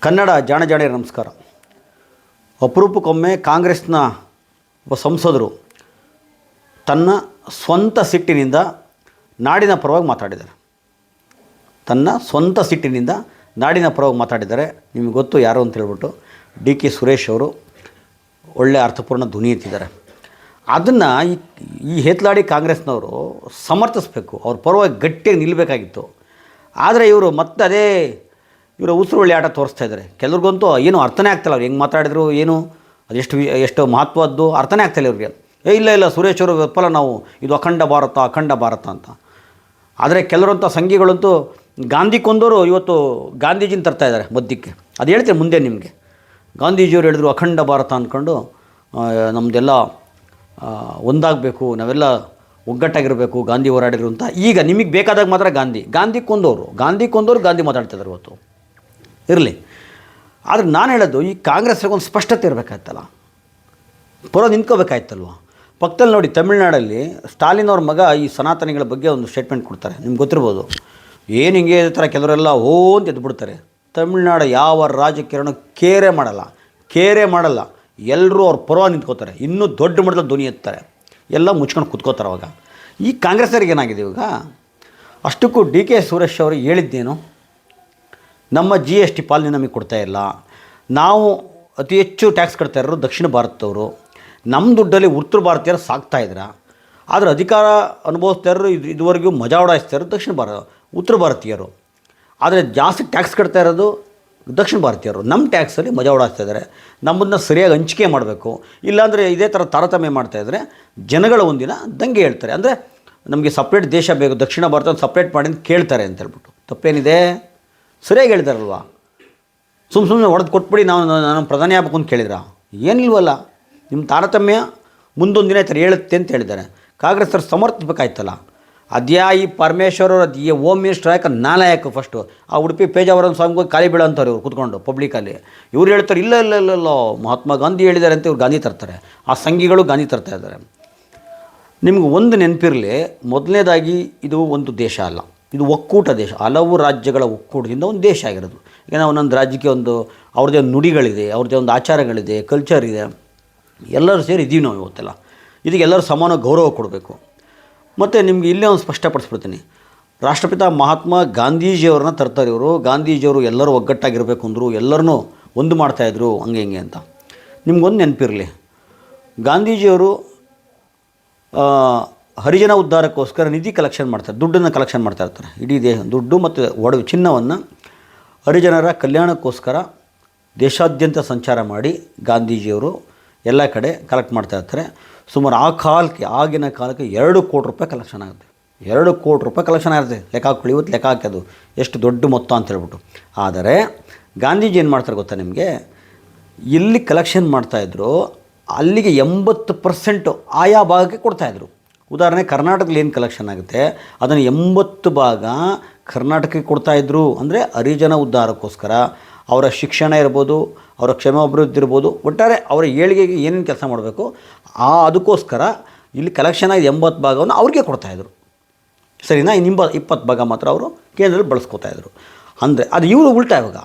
ಕನ್ನಡ ಜಾಣಜಾಣಿಯರ ನಮಸ್ಕಾರ. ಅಪರೂಪಕ್ಕೊಮ್ಮೆ ಕಾಂಗ್ರೆಸ್ನ ಒಬ್ಬ ಸಂಸದರು ತನ್ನ ಸ್ವಂತ ಸಿಟ್ಟಿನಿಂದ ನಾಡಿನ ಪರವಾಗಿ ಮಾತಾಡಿದ್ದಾರೆ. ನಿಮಗೆ ಗೊತ್ತು ಯಾರು ಅಂತ ಹೇಳ್ಬಿಟ್ಟು ಡಿ ಕೆ ಸುರೇಶ್ ಅವರು ಒಳ್ಳೆಯ ಅರ್ಥಪೂರ್ಣ ಧ್ವನಿ ಎತ್ತಿದ್ದಾರೆ. ಅದನ್ನು ಈ ಹೇತ್ಲಾಡಿ ಕಾಂಗ್ರೆಸ್ನವರು ಸಮರ್ಥಿಸಬೇಕು, ಅವ್ರ ಪರವಾಗಿ ಗಟ್ಟಿಯಾಗಿ ನಿಲ್ಲಬೇಕಾಗಿತ್ತು. ಆದರೆ ಇವರು ಮತ್ತೆ ಅದೇ ಇವರ ಉಸಿರುಳ್ಳಿ ಆಟ ತೋರಿಸ್ತಾ ಇದ್ದಾರೆ. ಕೆಲವ್ರಿಗಂತೂ ಏನೂ ಅರ್ಥನೇ ಆಗ್ತಿಲ್ಲ, ಅವ್ರು ಹೆಂಗೆ ಮಾತಾಡಿದ್ರು ಏನು ಎಷ್ಟು ಮಹತ್ವದ್ದು ಅರ್ಥನೇ ಆಗ್ತಾಯಿಲ್ಲ ಇವ್ರಿಗೆ. ಇಲ್ಲ ಸುರೇಶ್ ಅವರು ಫಲ ನಾವು ಇದು ಅಖಂಡ ಭಾರತ ಅಂತ. ಆದರೆ ಕೆಲವರಂಥ ಸಂಘಿಗಳಂತೂ ಗಾಂಧಿ ಕೊಂದವರು ಇವತ್ತು ಗಾಂಧೀಜಿನ ತರ್ತಾ ಇದ್ದಾರೆ ಮಧ್ಯಕ್ಕೆ. ಅದು ಹೇಳ್ತೀನಿ ಮುಂದೆ ನಿಮಗೆ. ಗಾಂಧೀಜಿಯವರು ಹೇಳಿದ್ರು ಅಖಂಡ ಭಾರತ ಅಂದ್ಕೊಂಡು ನಮ್ಮದೆಲ್ಲ ಒಂದಾಗಬೇಕು, ನಾವೆಲ್ಲ ಒಗ್ಗಟ್ಟಾಗಿರಬೇಕು, ಗಾಂಧಿ ಹೋರಾಡಿದ್ರು ಅಂತ. ಈಗ ನಿಮಗೆ ಬೇಕಾದಾಗ ಮಾತ್ರ ಗಾಂಧಿ ಕೊಂದವರು ಗಾಂಧಿ ಮಾತಾಡ್ತಿದ್ದಾರೆ ಇವತ್ತು. ಇರಲಿ, ಆದರೆ ನಾನು ಹೇಳೋದು ಈ ಕಾಂಗ್ರೆಸ್ಗೆ ಒಂದು ಸ್ಪಷ್ಟತೆ ಇರಬೇಕಾಯ್ತಲ್ಲ, ನಿಂತ್ಕೋಬೇಕಾಯ್ತಲ್ವ. ಪಕ್ಕದಲ್ಲಿ ನೋಡಿ, ತಮಿಳ್ನಾಡಲ್ಲಿ ಸ್ಟಾಲಿನ್ ಅವ್ರ ಮಗ ಈ ಸನಾತನಿಗಳ ಬಗ್ಗೆ ಒಂದು ಸ್ಟೇಟ್ಮೆಂಟ್ ಕೊಡ್ತಾರೆ. ನಿಮ್ಗೆ ಗೊತ್ತಿರ್ಬೋದು. ಏನು ಹಿಂಗೆ ಥರ ಕೆಲವರೆಲ್ಲ ಅಂತ ಎದ್ಬಿಡ್ತಾರೆ. ತಮಿಳ್ನಾಡು ಯಾವ ರಾಜಕೀಯನೂ ಕೇರೆ ಮಾಡಲ್ಲ. ಎಲ್ಲರೂ ಅವ್ರ ಪರವಾಗಿ ನಿಂತ್ಕೋತಾರೆ, ಇನ್ನೂ ದೊಡ್ಡ ಮಟ್ಟದಲ್ಲಿ ಧ್ವನಿ ಎತ್ತಾರೆ, ಎಲ್ಲ ಮುಚ್ಕೊಂಡು ಕೂತ್ಕೋತಾರೆ. ಅವಾಗ ಈ ಕಾಂಗ್ರೆಸ್ಸರಿಗೆ ಏನಾಗಿದೆ ಇವಾಗ? ಅಷ್ಟಕ್ಕೂ ಡಿ ಕೆ ಸುರೇಶ್ ಅವರು ಹೇಳಿದ್ದೇನು, ನಮ್ಮ GST ಪಾಲನೆ ನಮಗೆ ಕೊಡ್ತಾ ಇಲ್ಲ, ನಾವು ಅತಿ ಹೆಚ್ಚು ಟ್ಯಾಕ್ಸ್ ಕಟ್ತಾ ಇರೋರು ದಕ್ಷಿಣ ಭಾರತದವರು, ನಮ್ಮ ದುಡ್ಡಲ್ಲಿ ಉತ್ತರ ಭಾರತೀಯರು ಸಾಕ್ತಾಯಿದ್ರ, ಆದರೆ ಅಧಿಕಾರ ಅನುಭವಿಸ್ತಾ ಇರೋರು ಇದುವರೆಗೂ ಮಜಾ ಉಡಾಯಿಸ್ತಾ ಇರೋರು ಉತ್ತರ ಭಾರತೀಯರು, ಆದರೆ ಜಾಸ್ತಿ ಟ್ಯಾಕ್ಸ್ ಕಟ್ತಾ ಇರೋದು ದಕ್ಷಿಣ ಭಾರತೀಯರು. ನಮ್ಮ ಟ್ಯಾಕ್ಸಲ್ಲಿ ಮಜಾ ಉಡಾಯಿಸ್ತಾ ಇದ್ದಾರೆ. ನಮ್ಮನ್ನು ಸರಿಯಾಗಿ ಹಂಚಿಕೆ ಮಾಡಬೇಕು, ಇಲ್ಲಾಂದರೆ ಇದೇ ಥರ ತಾರತಮ್ಯ ಮಾಡ್ತಾಯಿದ್ರೆ ಜನಗಳ ಒಂದಿನ ದಂಗೆ ಹೇಳ್ತಾರೆ. ಅಂದರೆ ನಮಗೆ ಸಪ್ರೇಟ್ ದೇಶ ಬೇಕು, ದಕ್ಷಿಣ ಭಾರತ ಸಪ್ರೇಟ್ ಮಾಡಿ ಅಂತ ಕೇಳ್ತಾರೆ ಅಂತ ಹೇಳ್ಬಿಟ್ಟು. ತಪ್ಪೇನಿದೆ? ಸರಿಯಾಗಿ ಹೇಳಿದಾರಲ್ವ. ಸುಮ್ಮನೆ ಹೊಡೆದು ಕೊಟ್ಬಿಡಿ ನಾನು ಪ್ರಧಾನಿ ಆಗಬೇಕು ಅಂತ ಕೇಳಿದ್ರ? ಏನಿಲ್ವಲ್ಲ. ನಿಮ್ಮ ತಾರತಮ್ಯ ಮುಂದೊಂದು ದಿನ ಈ ಥರ ಹೇಳುತ್ತೆ ಅಂತ ಹೇಳಿದ್ದಾರೆ. ಕಾಂಗ್ರೆಸ್ ಅವ್ರು ಸಮರ್ಥಿಸಬೇಕಾಯ್ತಲ್ಲ. ಈ ಪರಮೇಶ್ವರ್ ಅವರು ಹೋಮ್ ಮಿನಿಸ್ಟರ್ ಯಾಕೆ ನಾಲಾಯಕ ಫಸ್ಟು ಆ ಉಡುಪಿ ಪೇಜಾವರ ಸ್ವಾಮಿಗೆ ಖಾಲಿ ಬೀಳೋ ಅಂತಾರೆ ಇವ್ರು ಕೂತ್ಕೊಂಡು ಪಬ್ಲಿಕಲ್ಲಿ. ಇವ್ರು ಹೇಳ್ತಾರೆ ಇಲ್ಲ ಮಹಾತ್ಮ ಗಾಂಧಿ ಹೇಳಿದ್ದಾರೆ ಅಂತ ಇವ್ರು ಗಾಂಧಿ ತರ್ತಾರೆ. ಆ ಸಂಘಿಗಳು ಗಾಂಧಿ ತರ್ತಾ ಇದ್ದಾರೆ. ನಿಮ್ಗೆ ಒಂದು ನೆನಪಿರಲಿ, ಮೊದಲನೇದಾಗಿ ಇದು ಒಂದು ದೇಶ ಅಲ್ಲ, ಇದು ಒಕ್ಕೂಟ ದೇಶ. ಹಲವು ರಾಜ್ಯಗಳ ಒಕ್ಕೂಟದಿಂದ ಒಂದು ದೇಶ ಆಗಿರೋದು. ಈಗ ನಾವು ಒಂದೊಂದು ರಾಜ್ಯಕ್ಕೆ ಅವ್ರದ್ದೇ ಒಂದು ನುಡಿಗಳಿದೆ, ಅವ್ರದ್ದೇ ಒಂದು ಆಚಾರಗಳಿದೆ, ಕಲ್ಚರ್ ಇದೆ. ಎಲ್ಲರೂ ಸೇರಿ ಇದ್ದೀವಿ ನಾವು ಇವತ್ತೆಲ್ಲ. ಇದಕ್ಕೆ ಎಲ್ಲರೂ ಸಮಾನ ಗೌರವ ಕೊಡಬೇಕು. ಮತ್ತು ನಿಮ್ಗೆ ಇಲ್ಲೇ ಒಂದು ಸ್ಪಷ್ಟಪಡಿಸ್ಬಿಡ್ತೀನಿ. ರಾಷ್ಟ್ರಪಿತ ಮಹಾತ್ಮ ಗಾಂಧೀಜಿಯವ್ರನ್ನ ತರ್ತಾರೆ ಇವರು. ಗಾಂಧೀಜಿಯವರು ಎಲ್ಲರೂ ಒಗ್ಗಟ್ಟಾಗಿರಬೇಕು ಅಂದರು, ಎಲ್ಲರನ್ನೂ ಒಂದು ಮಾಡ್ತಾಯಿದ್ರು, ಹಂಗೆ ಅಂತ. ನಿಮ್ಗೊಂದು ನೆನಪಿರಲಿ, ಗಾಂಧೀಜಿಯವರು ಹರಿಜನ ಉದ್ಧಾರಕ್ಕೋಸ್ಕರ ನಿಧಿ ಕಲೆಕ್ಷನ್ ಮಾಡ್ತಾರೆ, ದುಡ್ಡನ್ನು ಕಲೆಕ್ಷನ್ ಮಾಡ್ತಾಯಿರ್ತಾರೆ. ಇಡೀ ದುಡ್ಡು ಮತ್ತು ಚಿನ್ನವನ್ನು ಹರಿಜನರ ಕಲ್ಯಾಣಕ್ಕೋಸ್ಕರ ದೇಶಾದ್ಯಂತ ಸಂಚಾರ ಮಾಡಿ ಗಾಂಧೀಜಿಯವರು ಎಲ್ಲ ಕಡೆ ಕಲೆಕ್ಟ್ ಮಾಡ್ತಾಯಿರ್ತಾರೆ. ಸುಮಾರು ಆಗಿನ ಕಾಲಕ್ಕೆ 2 ಕೋಟಿ ರೂಪಾಯಿ ಕಲೆಕ್ಷನ್ ಆಗುತ್ತೆ. 2 ಕೋಟಿ ರೂಪಾಯಿ ಕಲೆಕ್ಷನ್ ಆಗುತ್ತೆ. ಲೆಕ್ಕ ಹಾಕೊಳ್ಳಿ, ಇವತ್ತು ಲೆಕ್ಕ ಹಾಕೋದು ಎಷ್ಟು ದೊಡ್ಡ ಮೊತ್ತ ಅಂತ ಹೇಳ್ಬಿಟ್ಟು. ಆದರೆ ಗಾಂಧೀಜಿ ಏನು ಮಾಡ್ತಾರೆ ಗೊತ್ತಾ ನಿಮಗೆ? ಎಲ್ಲಿ ಕಲೆಕ್ಷನ್ ಮಾಡ್ತಾಯಿದ್ರು ಅಲ್ಲಿಗೆ 80% ಆಯಾ ಭಾಗಕ್ಕೆ ಕೊಡ್ತಾಯಿದ್ರು. ಉದಾಹರಣೆ, ಕರ್ನಾಟಕದಲ್ಲಿ ಏನು ಕಲೆಕ್ಷನ್ ಆಗುತ್ತೆ ಅದನ್ನು 80 ಭಾಗ ಕರ್ನಾಟಕಕ್ಕೆ ಕೊಡ್ತಾಯಿದ್ರು. ಅಂದರೆ ಹರಿಜನ ಉದ್ಧಾರಕ್ಕೋಸ್ಕರ ಅವರ ಶಿಕ್ಷಣ ಇರ್ಬೋದು, ಅವರ ಕ್ಷೇಮಾಭಿವೃದ್ಧಿ ಇರ್ಬೋದು, ಒಟ್ಟಾರೆ ಅವರ ಏಳಿಗೆಗೆ ಏನೇನು ಕೆಲಸ ಮಾಡಬೇಕು ಅದಕ್ಕೋಸ್ಕರ ಇಲ್ಲಿ ಕಲೆಕ್ಷನ್ ಆಗಿ 80 ಭಾಗವನ್ನು ಅವ್ರಿಗೆ ಕೊಡ್ತಾಯಿದ್ರು. ಸರಿನಾ? ಇನ್ನು 20 ಭಾಗ ಮಾತ್ರ ಅವರು ಕೇಂದ್ರದಲ್ಲಿ ಬಳಸ್ಕೊತಾಯಿದ್ರು. ಅಂದರೆ ಅದು ಇವರು ಉಲ್ಟಾ. ಇವಾಗ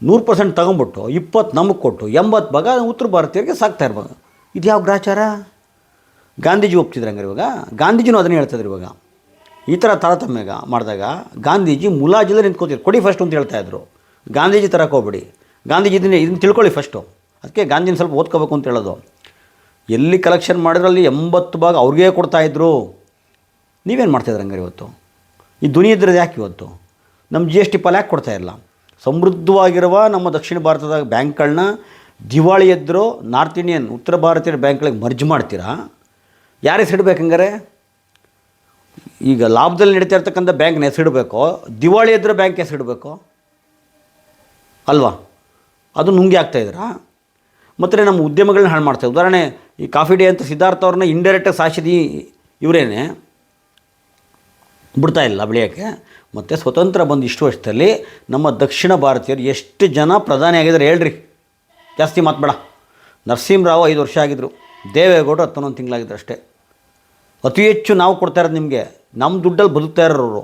100% ತಗೊಂಬಿಟ್ಟು 20 ನಮಗೆ ಕೊಟ್ಟು 80 ಭಾಗ ಉತ್ತರ ಭಾರತೀಯರಿಗೆ ಸಾಕ್ತಾ ಇರ್ಬೋದು. ಇದು ಯಾವ ಗ್ರಾಚಾರ? ಗಾಂಧೀಜಿ ಒಪ್ತಿದ್ರು ಹಂಗಾರೆ. ಇವಾಗ ಗಾಂಧೀಜಿನೂ ಅದನ್ನೇ ಹೇಳ್ತಾಯಿದ್ರು. ಇವಾಗ ಈ ಥರ ತಾರತಮ್ಯ ಮಾಡಿದಾಗ ಗಾಂಧೀಜಿ ಮುಲಾಜಿಲ್ಲ ನಿಂತ್ಕೋತಿದ್ರು. ಕೊಡಿ ಫಸ್ಟ್ ಅಂತ ಹೇಳ್ತಾಯಿದ್ರು. ಗಾಂಧೀಜಿ ತರಕ್ಕೆ ಹೋಗ್ಬಿಡಿ, ಗಾಂಧೀಜಿ ಇದನ್ನು ತಿಳ್ಕೊಳ್ಳಿ ಫಸ್ಟು. ಅದಕ್ಕೆ ಗಾಂಧಿನ ಸ್ವಲ್ಪ ಓದ್ಕೋಬೇಕು ಅಂತ ಹೇಳೋದು. ಎಲ್ಲಿ ಕಲೆಕ್ಷನ್ ಮಾಡಿದ್ರಲ್ಲಿ 80 ಭಾಗ ಅವ್ರಿಗೆ ಕೊಡ್ತಾಯಿದ್ರು. ನೀವೇನು ಮಾಡ್ತಾಯಿದ್ರು ಹಂಗಾರೆ ಇವತ್ತು? ಈ ಧ್ವನಿ ಇದ್ರದ್ದು ಯಾಕೆ ಇವತ್ತು? ನಮ್ಮ GST ಪಾಲ್ ಯಾಕೆ ಕೊಡ್ತಾಯಿರಲ್ಲ? ಸಮೃದ್ಧವಾಗಿರುವ ನಮ್ಮ ದಕ್ಷಿಣ ಭಾರತದ ಬ್ಯಾಂಕ್ಗಳನ್ನ ದಿವಾಳಿ ಎದ್ದರೂ ನಾರ್ತ್ ಇಂಡಿಯನ್ ಉತ್ತರ ಭಾರತೀಯ ಬ್ಯಾಂಕ್ಗಳಿಗೆ ಮರ್ಜ್ ಮಾಡ್ತೀರಾ? ಯಾರು ಹೆಸರಿಡ್ಬೇಕು ಹಂಗಾರೆ? ಈಗ ಲಾಭದಲ್ಲಿ ನಡೀತಾ ಇರ್ತಕ್ಕಂಥ ಬ್ಯಾಂಕ್ನ ಹೆಸರಿಡಬೇಕು, ದಿವಾಳಿ ಎದ್ದರೆ ಬ್ಯಾಂಕ್ ಹೆಸರಿಡಬೇಕು ಅಲ್ವಾ? ಅದು ನುಂಗಿ ಆಗ್ತಾಯಿದ್ರಾ? ಮತ್ತು ನಮ್ಮ ಉದ್ಯಮಗಳನ್ನ ಹಾಳು ಮಾಡ್ತಾರೆ. ಉದಾಹರಣೆ, ಈ ಕಾಫಿ ಡೇ ಅಂತ ಸಿದ್ಧಾರ್ಥ ಅವ್ರನ್ನ ಇಂಡೈರೆಕ್ಟಾಗಿ ಸಾಯಿಸಿದ ಇವರೇನೆ ಬಿಡ್ತಾ ಇಲ್ಲ ಬೆಳೆಯೋಕ್ಕೆ. ಮತ್ತು ಸ್ವತಂತ್ರ ಬಂದು ಇಷ್ಟು ವರ್ಷದಲ್ಲಿ ನಮ್ಮ ದಕ್ಷಿಣ ಭಾರತೀಯರು ಎಷ್ಟು ಜನ ಪ್ರಧಾನಿ ಆಗಿದ್ದಾರೆ ಹೇಳ್ರಿ? ಜಾಸ್ತಿ ಮಾತಬೇಡ. ನರಸಿಂಹರಾವ್ 5 ವರ್ಷ ಆಗಿದ್ದರು, ದೇವೇಗೌಡರು 11 ತಿಂಗಳಾಗಿದ್ರು ಅಷ್ಟೇ. ಅತಿ ಹೆಚ್ಚು ನಾವು ಕೊಡ್ತಾ ಇರೋದು ನಿಮಗೆ. ನಮ್ಮ ದುಡ್ಡಲ್ಲಿ ಬದುಕ್ತಾ ಇರೋರು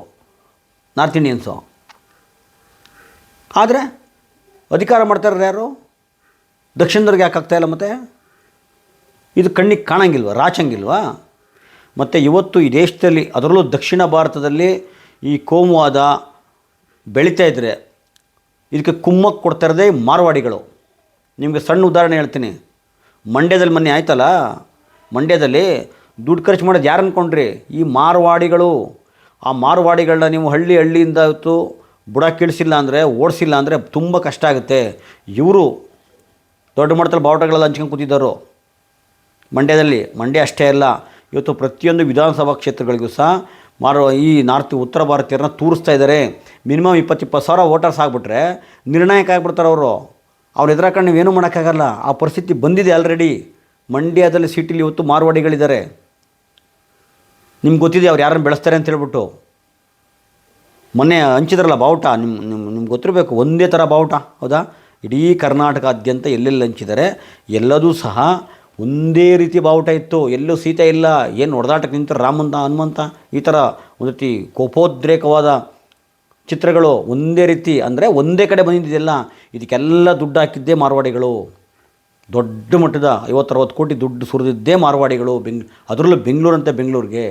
ನಾರ್ತ್ ಇಂಡಿಯನ್ಸು. ಆದರೆ ಅಧಿಕಾರ ಮಾಡ್ತಾರ್ರು ಯಾರು? ದಕ್ಷಿಣದವ್ರಿಗೆ ಯಾಕೆ ಆಗ್ತಾಯಿಲ್ಲ? ಮತ್ತು ಇದು ಕಣ್ಣಿಗೆ ಕಾಣಂಗಿಲ್ವ, ರಾಚಂಗಿಲ್ವಾ? ಮತ್ತು ಇವತ್ತು ಈ ದೇಶದಲ್ಲಿ, ಅದರಲ್ಲೂ ದಕ್ಷಿಣ ಭಾರತದಲ್ಲಿ ಈ ಕೋಮುವಾದ ಬೆಳೀತಾ ಇದ್ದರೆ ಇದಕ್ಕೆ ಕುಮ್ಮಕ್ಕೆ ಕೊಡ್ತಾ ಇರೋದೇ ಮಾರ್ವಾಡಿಗಳು. ನಿಮಗೆ ಸಣ್ಣ ಉದಾಹರಣೆ ಹೇಳ್ತೀನಿ. ಮಂಡ್ಯದಲ್ಲಿ ಮೊನ್ನೆ ಆಯ್ತಲ್ಲ, ಮಂಡ್ಯದಲ್ಲಿ ದುಡ್ಡು ಖರ್ಚು ಮಾಡೋದು ಯಾರು ಅಂದ್ಕೊಂಡ್ರಿ? ಈ ಮಾರ್ವಾಡಿಗಳು. ಆ ಮಾರ್ವಾಡಿಗಳನ್ನ ನೀವು ಹಳ್ಳಿಯಿಂದ ಇವತ್ತು ಬುಡ ಕೀಳಿಸಿಲ್ಲ ಅಂದರೆ, ಓಡಿಸಿಲ್ಲ ಅಂದರೆ ತುಂಬ ಕಷ್ಟ ಆಗುತ್ತೆ. ಇವರು ದೊಡ್ಡ ಮಟ್ಟದಲ್ಲಿ ಬಾವುಟಗಳೆಲ್ಲ ಹಂಚ್ಕೊಂಡು ಕೂತಿದ್ದರು ಮಂಡ್ಯದಲ್ಲಿ. ಮಂಡ್ಯ ಅಷ್ಟೇ ಅಲ್ಲ, ಇವತ್ತು ಪ್ರತಿಯೊಂದು ವಿಧಾನಸಭಾ ಕ್ಷೇತ್ರಗಳಿಗೂ ಸಹ ಈ ಉತ್ತರ ಭಾರತೀಯರನ್ನ ತೂರಿಸ್ತಾ ಇದ್ದಾರೆ. ಮಿನಿಮಮ್ 20 ಸಾವಿರ ವೋಟರ್ಸ್ ಆಗಿಬಿಟ್ರೆ ನಿರ್ಣಾಯಕ ಆಗಿಬಿಡ್ತಾರೆ ಅವರು. ಅವ್ರು ಎದುರಾಕೊಂಡು ನೀವೇನು ಮಾಡೋಕ್ಕಾಗಲ್ಲ. ಆ ಪರಿಸ್ಥಿತಿ ಬಂದಿದೆ ಆಲ್ರೆಡಿ. ಮಂಡ್ಯದಲ್ಲಿ ಸಿಟಿಲಿ ಇವತ್ತು ಮಾರ್ವಾಡಿಗಳಿದ್ದಾರೆ. ನಿಮ್ಗೆ ಗೊತ್ತಿದೆ ಅವ್ರು ಯಾರನ್ನು ಬೆಳೆಸ್ತಾರೆ ಅಂತ ಹೇಳ್ಬಿಟ್ಟು. ಮೊನ್ನೆ ಹಂಚಿದ್ರಲ್ಲ ಬಾವುಟ, ನಿಮ್ಗೆ ಗೊತ್ತಿರಬೇಕು. ಒಂದೇ ಥರ ಬಾವುಟ, ಹೌದಾ? ಇಡೀ ಕರ್ನಾಟಕಾದ್ಯಂತ ಎಲ್ಲೆಲ್ಲಿ ಹಂಚಿದ್ದಾರೆ ಎಲ್ಲದೂ ಸಹ ಒಂದೇ ರೀತಿ ಬಾವುಟ ಇತ್ತು. ಎಲ್ಲೂ ಸೀತೆ ಇಲ್ಲ. ಏನು ಹೊಡೆದಾಟಕ್ಕೆ ನಿಂತರು ರಾಮಂತ ಹನುಮಂತ, ಈ ಥರ ಒಂದು ರೀತಿ ಕೋಪೋದ್ರೇಕವಾದ ಚಿತ್ರಗಳು ಒಂದೇ ರೀತಿ, ಅಂದರೆ ಒಂದೇ ಕಡೆ ಬಂದಿದ್ದೆಲ್ಲ. ಇದಕ್ಕೆಲ್ಲ ದುಡ್ಡು ಹಾಕಿದ್ದೇ ಮಾರ್ವಾಡಿಗಳು. ದೊಡ್ಡ ಮಟ್ಟದ 50-60 ಕೋಟಿ ದುಡ್ಡು ಸುರಿದಿದ್ದೇ ಮಾರ್ವಾಡಿಗಳು. ಅದರಲ್ಲೂ ಬೆಂಗಳೂರಿಗೆ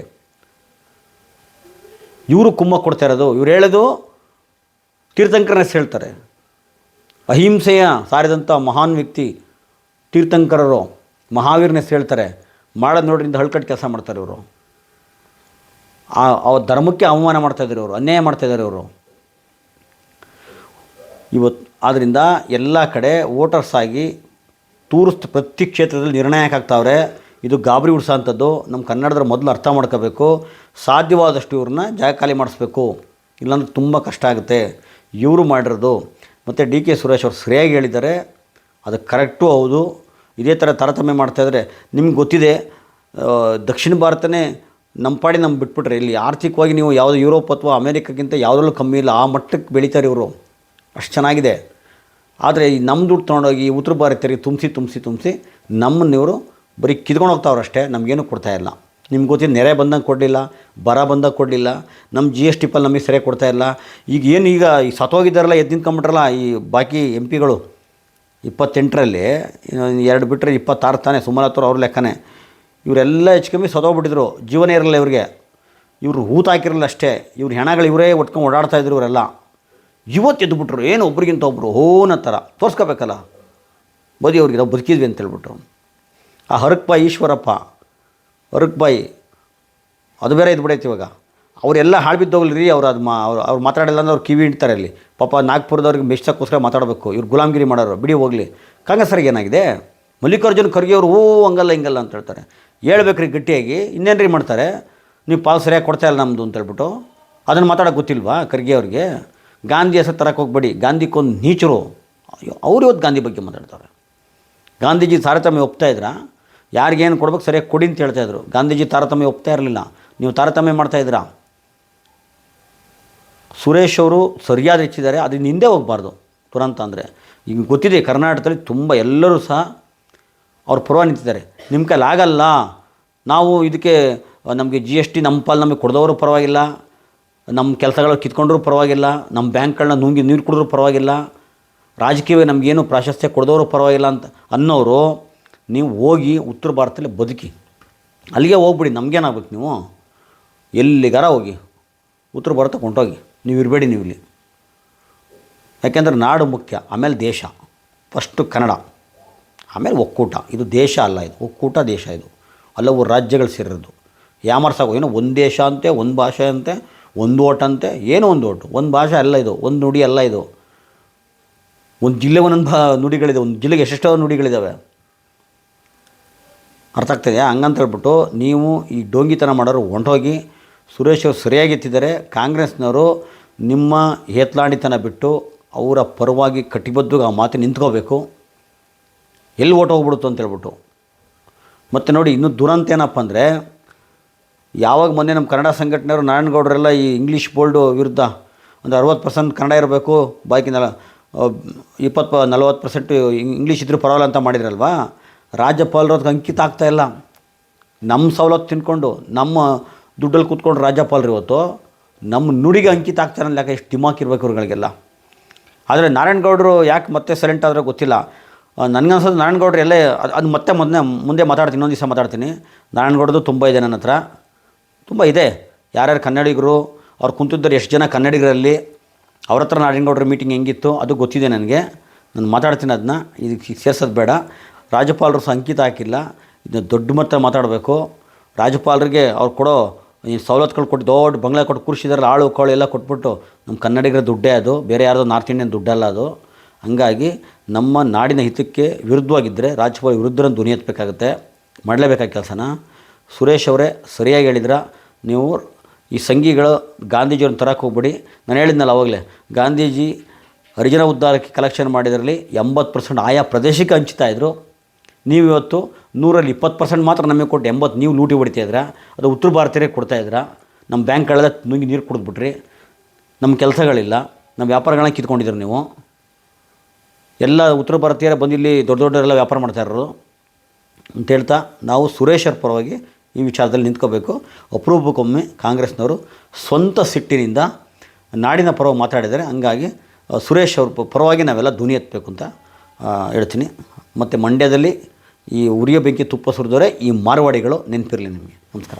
ಇವರು ಕುಮ್ಮಕ್ಕೆ ಕೊಡ್ತಾ ಇರೋದು. ಇವ್ರು ಹೇಳೋದು ತೀರ್ಥಂಕರನ ಹೆಸರು ಹೇಳ್ತಾರೆ. ಅಹಿಂಸೆಯ ಸಾರಿದಂಥ ಮಹಾನ್ ವ್ಯಕ್ತಿ ತೀರ್ಥಂಕರರು, ಮಹಾವೀರನ ಹೆಸರು ಹೇಳ್ತಾರೆ. ಮಾಡೋದು ನೋಡ್ರಿ, ಇಂದ ಹಳ್ಕಟ್ಟು ಕೆಲಸ ಮಾಡ್ತಾರೆ ಇವರು. ಆ ಧರ್ಮಕ್ಕೆ ಅವಮಾನ ಮಾಡ್ತಾಯಿದ್ದಾರೆ ಇವರು, ಅನ್ಯಾಯ ಮಾಡ್ತಾಯಿದ್ದಾರೆ ಇವರು ಇವತ್ತು. ಆದ್ದರಿಂದ ಎಲ್ಲ ಕಡೆ ವೋಟರ್ಸ್ ಆಗಿ ಪ್ರತಿ ಕ್ಷೇತ್ರದಲ್ಲಿ ನಿರ್ಣಾಯಕ ಆಗ್ತಾವ್ರೆ. ಇದು ಗಾಬರಿ ಉಡ್ಸೋಂಥದ್ದು. ನಮ್ಮ ಕನ್ನಡದವ್ರು ಮೊದಲು ಅರ್ಥ ಮಾಡ್ಕೋಬೇಕು. ಸಾಧ್ಯವಾದಷ್ಟು ಇವ್ರನ್ನ ಜಾಗ ಖಾಲಿ ಮಾಡಿಸ್ಬೇಕು, ಇಲ್ಲಾಂದ್ರೆ ತುಂಬ ಕಷ್ಟ ಆಗುತ್ತೆ. ಇವರು ಮಾಡಿರೋದು. ಮತ್ತು ಡಿ.ಕೆ. ಸುರೇಶ್ ಅವರು ಸರಿಯಾಗಿ ಹೇಳಿದ್ದಾರೆ, ಅದು ಕರೆಕ್ಟು ಹೌದು. ಇದೇ ಥರ ತಾರತಮ್ಯ ಮಾಡ್ತಾಯಿದ್ರೆ ನಿಮ್ಗೆ ಗೊತ್ತಿದೆ, ದಕ್ಷಿಣ ಭಾರತನೇ ನಮ್ಮ ಪಾಡಿ ನಮ್ಗೆ ಬಿಟ್ಬಿಟ್ರೆ ಇಲ್ಲಿ ಆರ್ಥಿಕವಾಗಿ ನೀವು ಯಾವುದು ಯುರೋಪ್ ಅಥವಾ ಅಮೇರಿಕಾಗಿಂತ ಯಾವುದ್ರಲ್ಲೂ ಕಮ್ಮಿ ಇಲ್ಲ. ಆ ಮಟ್ಟಕ್ಕೆ ಬೆಳೀತಾರೆ ಇವರು, ಅಷ್ಟು ಚೆನ್ನಾಗಿದೆ. ಆದರೆ ಈ ನಮ್ಮ ದುಡ್ಡು ತೊಗೊಂಡೋಗಿ ಉತ್ತರ ಭಾರತೀಯರಿಗೆ ತುಂಬಿಸಿ ನಮ್ಮನ್ನು ಇವರು ಬರೀ ಕಿತ್ಕೊಂಡು ಹೋಗ್ತಾವ್ರು ಅಷ್ಟೇ. ನಮಗೇನು ಕೊಡ್ತಾಯಿಲ್ಲ. ನಿಮ್ಗೆ ಗೊತ್ತಿದ್ದು ನೆರೆ ಬಂದಂಗೆ ಕೊಡಲಿಲ್ಲ, ಬರ ಬಂದಾಗ ಕೊಡಲಿಲ್ಲ, ನಮ್ಮ GST ಪಲ್ಲಿ ನಮಗೆ ಸರಿಯಾಗಿ ಕೊಡ್ತಾಯಿಲ್ಲ. ಈಗ ಸತ್ತೋಗಿದ್ದಾರಲ್ಲ, ಎದ್ದು ನಿಂತ್ಕೊಂಡ್ಬಿಟ್ರಲ್ಲ ಈ ಬಾಕಿ MP ಗಳು 28ರಲ್ಲಿ 2 ಬಿಟ್ಟರೆ 26 ತಾನೇ, ಸುಮಲತಾ ಅವ್ರ ಲೆಕ್ಕನೇ. ಇವರೆಲ್ಲ ಹೆಚ್ಚು ಕಮ್ಮಿ ಸತ್ತೋಗ್ಬಿಟ್ಟಿದ್ರು, ಜೀವನ ಇರಲ್ಲ ಇವ್ರಿಗೆ. ಇವರು ಹೂತು ಹಾಕಿರಲ್ಲ ಅಷ್ಟೇ. ಇವ್ರ ಹೆಣಗಳು ಇವರೇ ಒಟ್ಕೊಂಡು ಓಡಾಡ್ತಾಯಿದ್ರು ಇವರೆಲ್ಲ. ಇವತ್ತು ಎದ್ದುಬಿಟ್ರು, ಏನು ಒಬ್ರಿಗಿಂತ ಒಬ್ಬರು ಹೋನ ಥರ ತೋರಿಸ್ಕೋಬೇಕಲ್ಲ, ಬದಿ ಅವ್ರಿಗೆ ನಾವು ಬದುಕಿದ್ವಿ ಅಂತೇಳ್ಬಿಟ್ರು. ಆ ಹರಕ್ಬಾಯಿ ಈಶ್ವರಪ್ಪ, ಹರಕ್ಬಾಯಿ ಅದು ಬೇರೆ ಇದ್ಬಿಡೈತೆ ಇವಾಗ. ಅವರೆಲ್ಲ ಹಾಳು ಬಿದ್ದೋಗ್ಲಿ ರೀ. ಅವ್ರು ಮಾತಾಡಿಲ್ಲ ಅಂದ್ರೆ ಅವ್ರು ಕಿವಿ ಇಡ್ತಾರೆ ಅಲ್ಲಿ. ಪಾಪ ನಾಗ್ಪುರದವ್ರಿಗೆ ಮೆಚ್ಚಕ್ಕೋಸ್ಕರ ಮಾತಾಡಬೇಕು. ಇವ್ರು ಗುಲಾಮ್ಗಿರಿ ಮಾಡೋರು, ಬಿಡಿ ಹೋಗಲಿ. ಕಾಂಗ್ರೆಸ್ಸರಿಗೆ ಏನಾಗಿದೆ? ಮಲ್ಲಿಕಾರ್ಜುನ್ ಖರ್ಗೆ ಅವರು ಹಂಗಲ್ಲ ಹಿಂಗಲ್ಲ ಅಂತ ಹೇಳ್ತಾರೆ. ಹೇಳ್ಬೇಕ್ರಿ ಗಟ್ಟಿಯಾಗಿ. ಇನ್ನೇನು ರೀ ಮಾಡ್ತಾರೆ? ನೀವು ಪಾಲ್ ಸರಿಯಾಗಿ ಕೊಡ್ತಾಯಿಲ್ಲ ನಮ್ಮದು ಅಂತ ಹೇಳ್ಬಿಟ್ಟು ಅದನ್ನು ಮಾತಾಡೋಕೆ ಗೊತ್ತಿಲ್ವಾ ಖರ್ಗೆ ಅವ್ರಿಗೆ? ಗಾಂಧಿ ಹೆಸರು ತರಕ್ಕೆ ಹೋಗ್ಬೇಡಿ. ಗಾಂಧಿಗೊಂದು ನೀಚರು. ಅವ್ರು ಇವತ್ತು ಗಾಂಧಿ ಬಗ್ಗೆ ಮಾತಾಡ್ತಾರೆ. ಗಾಂಧೀಜಿ ತಾರತಮ್ಯ ಒಪ್ತಾ ಇದ್ರಾ? ಯಾರಿಗೇನು ಕೊಡ್ಬೇಕು ಸರಿಯಾಗಿ ಕೊಡಿ ಅಂತ ಹೇಳ್ತಾಯಿದ್ರು. ಗಾಂಧೀಜಿ ತಾರತಮ್ಯ ಒಪ್ತಾ ಇರಲಿಲ್ಲ. ನೀವು ತಾರತಮ್ಯ ಮಾಡ್ತಾಯಿದ್ರಾ? ಸುರೇಶ್ ಅವರು ಸರಿಯಾದ ಹೆಚ್ಚಿದ್ದಾರೆ. ಅದರಿಂದ ಹಿಂದೆ ಹೋಗಬಾರ್ದು ತುರಂತ. ಅಂದರೆ ಈಗ ಗೊತ್ತಿದೆ ಕರ್ನಾಟಕದಲ್ಲಿ ತುಂಬ ಎಲ್ಲರೂ ಸಹ ಅವ್ರ ಪರವಾಗಿ ನಿಂತಿದ್ದಾರೆ. ನಿಮ್ಮ ಕೈಲಿ ಆಗಲ್ಲ, ನಾವು ಇದಕ್ಕೆ ನಮಗೆ GST ನಮ್ಮ ಪಾಲು ನಮಗೆ ಕೊಡದವರು ಪರವಾಗಿಲ್ಲ, ನಮ್ಮ ಕೆಲಸಗಳು ಕಿತ್ಕೊಂಡ್ರೂ ಪರವಾಗಿಲ್ಲ, ನಮ್ಮ ಬ್ಯಾಂಕ್ಗಳನ್ನ ನುಂಗಿ ನೀರು ಕುಡಿದ್ರೂ ಪರವಾಗಿಲ್ಲ, ರಾಜಕೀಯ ನಮಗೇನು ಪ್ರಾಶಸ್ತ್ಯ ಕೊಡದವರು ಪರವಾಗಿಲ್ಲ ಅಂತ ಅನ್ನೋರು, ನೀವು ಹೋಗಿ ಉತ್ತರ ಭಾರತದಲ್ಲಿ ಬದುಕಿ, ಅಲ್ಲಿಗೆ ಹೋಗ್ಬಿಡಿ. ನಮಗೇನಾಗಬೇಕು? ನೀವು ಎಲ್ಲಿಗಾರ ಹೋಗಿ ಉತ್ತರ ಭಾರತಕ್ಕೆ ಹೊಂಟೋಗಿ, ನೀವು ಇರಬೇಡಿ ನೀವು ಇಲ್ಲಿ. ಯಾಕೆಂದರೆ ನಾಡು ಮುಖ್ಯ, ಆಮೇಲೆ ದೇಶ. ಫಸ್ಟು ಕನ್ನಡ, ಆಮೇಲೆ ಒಕ್ಕೂಟ. ಇದು ದೇಶ ಅಲ್ಲ, ಇದು ಒಕ್ಕೂಟ ದೇಶ. ಇದು ಹಲವು ರಾಜ್ಯಗಳು ಸೇರಿರೋದು. ಯಾಮರ್ಸಾಗೋ ಏನೋ ಒಂದು ದೇಶ ಅಂತೆ, ಒಂದು ಭಾಷೆ ಅಂತೆ, ಒಂದು ಓಟ್ ಅಂತೆ. ಏನೋ ಒಂದು ಓಟು, ಒಂದು ಭಾಷೆ ಅಲ್ಲ ಇದು, ಒಂದು ನುಡಿ ಅಲ್ಲ ಇದು. ಒಂದು ಜಿಲ್ಲೆ ಒಂದೊಂದು ನುಡಿಗಳಿದೆ. ಒಂದು ಜಿಲ್ಲೆಗೆ ಎಷ್ಟೆಷ್ಟೋ ನುಡಿಗಳಿದ್ದಾವೆ. ಅರ್ಥ ಆಗ್ತದೆ? ಹಂಗಂತ ಹೇಳ್ಬಿಟ್ಟು ನೀವು ಈ ಡೋಂಗಿತನ ಮಾಡೋರು ಹೊಂಟೋಗಿ. ಸುರೇಶ್ ಅವರು ಸರಿಯಾಗಿ ಎತ್ತಿದ್ದಾರೆ. ಕಾಂಗ್ರೆಸ್ನವರು ನಿಮ್ಮ ಹೇತ್ಲಾಂಡಿತನ ಬಿಟ್ಟು ಅವರ ಪರವಾಗಿ ಕಟ್ಟಿಬದ್ಧವಾಗಿ ಆ ಮಾತು ನಿಂತ್ಕೋಬೇಕು. ಎಲ್ಲಿ ಓಟ್ ಹೋಗ್ಬಿಡುತ್ತು ಅಂತೇಳ್ಬಿಟ್ಟು. ಮತ್ತು ನೋಡಿ, ಇನ್ನೂ ದುರಂತ ಏನಪ್ಪ ಅಂದರೆ, ಯಾವಾಗ ಮೊನ್ನೆ ನಮ್ಮ ಕನ್ನಡ ಸಂಘಟನೆಯವರು ನಾರಾಯಣಗೌಡರೆಲ್ಲ ಈ ಇಂಗ್ಲೀಷ್ ಬೋರ್ಡು ವಿರುದ್ಧ ಒಂದು 60% ಕನ್ನಡ ಇರಬೇಕು, ಬಾಕಿ 20-40% ಇಂಗ್ಲೀಷ್ ಇದ್ರೂ ಪರವಾಗಿಲ್ಲ ಅಂತ ಮಾಡಿದ್ರಲ್ವ. ರಾಜ್ಯಪಾಲರು ಅದಕ್ಕೆ ಅಂಕಿತ ಆಗ್ತಾಯಿಲ್ಲ. ನಮ್ಮ ಸವಲತ್ತು ತಿನ್ಕೊಂಡು ನಮ್ಮ ದುಡ್ಡಲ್ಲಿ ಕೂತ್ಕೊಂಡು ರಾಜ್ಯಪಾಲರು ಇವತ್ತು ನಮ್ಮ ನುಡಿಗೆ ಅಂಕಿತ ಆಗ್ತಾರೆ. ಲೆಕ್ಕ ಎಷ್ಟು ದಿಮಾಕ್ ಇರಬೇಕು ಇವ್ರುಗಳಿಗೆಲ್ಲ. ಆದರೆ ನಾರಾಯಣಗೌಡರು ಯಾಕೆ ಮತ್ತೆ ಸೈಲೆಂಟ್ ಆದರೆ ಗೊತ್ತಿಲ್ಲ. ನನಗನ್ಸೋದು ನಾರಾಯಣಗೌಡರು ಎಲ್ಲೇ ಅದು ಮತ್ತೆ ಮುಂದೆ ಮಾತಾಡ್ತೀನಿ, ಇನ್ನೊಂದು ದಿವಸ ಮಾತಾಡ್ತೀನಿ. ನಾರಾಯಣಗೌಡದು ತುಂಬ ಇದೆ ನನ್ನ ಹತ್ರ, ತುಂಬ ಇದೆ. ಯಾರ್ಯಾರು ಕನ್ನಡಿಗರು ಅವ್ರು ಕುಂತಿದ್ದರು, ಎಷ್ಟು ಜನ ಕನ್ನಡಿಗರಲ್ಲಿ, ಅವ್ರ ಹತ್ರ ನಾರಾಯಣಗೌಡರ ಮೀಟಿಂಗ್ ಹೆಂಗಿತ್ತು ಅದು ಗೊತ್ತಿದೆ ನನಗೆ. ನಾನು ಮಾತಾಡ್ತೀನಿ ಅದನ್ನ, ಇದಕ್ಕೆ ಸೇರ್ಸೋದು ಬೇಡ. ರಾಜ್ಯಪಾಲರು ಸಹ ಅಂಕಿತ ಹಾಕಿಲ್ಲ, ಇದನ್ನ ದೊಡ್ಡ ಮಟ್ಟ ಮಾತಾಡಬೇಕು. ರಾಜ್ಯಪಾಲರಿಗೆ ಅವ್ರು ಕೊಡೋ ಈ ಸವಲತ್ತುಗಳು ಕೊಟ್ಟು ದೊಡ್ಡ ಬಂಗ್ಲೆ ಕೊಟ್ಟು ಕೂರಿಸಿದಾರಲ್ಲ, ಆಳು ಕಾಳು ಎಲ್ಲ ಕೊಟ್ಬಿಟ್ಟು ನಮ್ಮ ಕನ್ನಡಿಗರ ದುಡ್ಡೇ ಅದು, ಬೇರೆ ಯಾರ್ದು ನಾರ್ತ್ ಇಂಡಿಯನ್ ದುಡ್ಡಲ್ಲ ಅದು. ಹಂಗಾಗಿ ನಮ್ಮ ನಾಡಿನ ಹಿತಕ್ಕೆ ವಿರುದ್ಧವಾಗಿದ್ದರೆ ರಾಜ್ಯಪಾಲ ವಿರುದ್ಧ ಧ್ವನಿ ಎತ್ತಬೇಕಾಗುತ್ತೆ, ಮಾಡಲೇಬೇಕಾದ ಕೆಲಸನ. ಸುರೇಶ್ ಅವರೇ ಸರಿಯಾಗಿ ಹೇಳಿದ್ರ. ನೀವು ಈ ಸಂಘಿಗಳು ಗಾಂಧೀಜಿಯವ್ರನ್ನ ತರಕ್ಕೆ ಹೋಗ್ಬಿಡಿ. ನಾನು ಹೇಳಿದ್ನಲ್ಲ ಆವಾಗಲೇ, ಗಾಂಧೀಜಿ ಹರಿಜನ ಉದ್ಧಾರಕ್ಕೆ ಕಲೆಕ್ಷನ್ ಮಾಡಿದ್ರಲ್ಲಿ 80% ಆಯಾ ಪ್ರದೇಶಕ್ಕೆ ಹಂಚ್ತಾಯಿದ್ರು. ನೀವು ಇವತ್ತು 100ರಲ್ಲಿ 20% ಮಾತ್ರ ನಮಗೆ ಕೊಟ್ಟು 80 ನೀವು ಲೂಟಿ ಹೊಡಿತಾಯಿದ್ರ. ಅದು ಉತ್ತರ ಭಾರತೀಯರಿಗೆ ಕೊಡ್ತಾಯಿದ್ರ. ನಮ್ಮ ಬ್ಯಾಂಕ್ಗಳೆಲ್ಲ ನುಂಗಿ ನೀರು ಕುಡಿದ್ಬಿಟ್ರಿ. ನಮ್ಮ ಕೆಲಸಗಳಿಲ್ಲ, ನಮ್ಮ ವ್ಯಾಪಾರಗಳನ್ನ ಕಿತ್ಕೊಂಡಿದ್ರು ನೀವು. ಎಲ್ಲ ಉತ್ತರ ಭಾರತೀಯರೇ ಬಂದಿಲ್ಲಿ ದೊಡ್ಡ ದೊಡ್ಡವರೆಲ್ಲ ವ್ಯಾಪಾರ ಮಾಡ್ತಾಯಿರೋರು ಅಂತ ಹೇಳ್ತಾ, ನಾವು ಸುರೇಶರ ಪರವಾಗಿ ಈ ವಿಚಾರದಲ್ಲಿ ನಿಂತ್ಕೋಬೇಕು. ಅಪರೂಪಕ್ಕೊಮ್ಮೆ ಕಾಂಗ್ರೆಸ್ನವರು ಸ್ವಂತ ಸಿಟ್ಟಿನಿಂದ ನಾಡಿನ ಪರವಾಗಿ ಮಾತಾಡಿದ್ದಾರೆ. ಹಂಗಾಗಿ ಸುರೇಶ್ ಅವ್ರ ಪರವಾಗಿ ನಾವೆಲ್ಲ ಧ್ವನಿ ಎತ್ತಬೇಕು ಅಂತ ಹೇಳ್ತೀನಿ. ಮತ್ತು ಮಂಡ್ಯದಲ್ಲಿ ಈ ಉರಿಯ ಬೆಂಕಿ ತುಪ್ಪ ಸುರಿದವರೇ ಈ ಮಾರ್ವಾಡಿಗಳು, ನೆನಪಿರಲಿ ನಿಮಗೆ. ನಮಸ್ಕಾರ.